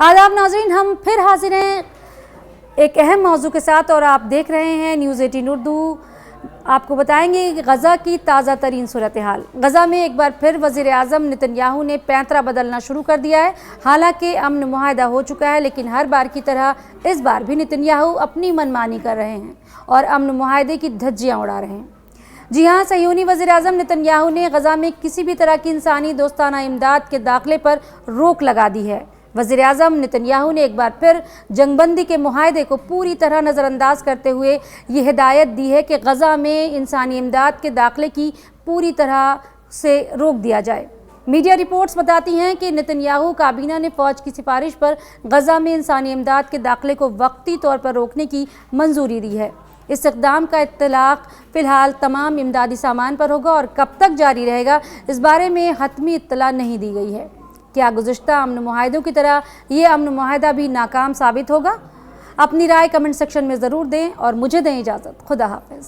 आदाब नाज़रीन, हम फिर हाजिर हैं एक अहम मौजू के साथ और आप देख रहे हैं न्यूज़ 18 उर्दू। आपको बताएंगे कि गज़ा की ताज़ा तरीन सूरत हाल। गज़ा में एक बार फिर वज़ीर आज़म नेतन्याहू ने पैंतरा बदलना शुरू कर दिया है। हालांकि अमन मुआहदा हो चुका है, लेकिन हर बार की तरह इस बार भी नेतन्याहू अपनी मनमानी कर रहे हैं और अमन मुआहदे की धज्जियाँ उड़ा रहे हैं। जी हाँ, सहयूनी वज़ीर आज़म नेतन्याहू ने गज़ा में किसी भी तरह की इंसानी दोस्ताना इमदाद के दाखिले पर रोक लगा दी है। वज़ीर आज़म नेतन्याहू ने एक बार फिर जंगबंदी के मुआहदे को पूरी तरह नज़रअंदाज करते हुए ये हिदायत दी है कि गज़ा में इंसानी इमदाद के दाखिले की पूरी तरह से रोक दिया जाए। मीडिया रिपोर्ट्स बताती हैं कि नेतन्याहू काबीना ने फ़ौज की सिफारिश पर गज़ा में इंसानी इमदाद के दाखिले को वक्ती तौर पर रोकने की मंजूरी दी है। इस इक़दाम का इत्तलाक़ फ़िलहाल तमाम इमदादी सामान पर होगा और कब तक जारी रहेगा, इस बारे में हतमी इत्तला नहीं दी गई है। क्या गुज़िश्ता अमन मुआहदों की तरह ये अमन मुआहदा भी नाकाम साबित होगा? अपनी राय कमेंट सेक्शन में ज़रूर दें और मुझे दें इजाज़त। खुदा हाफ़िज़।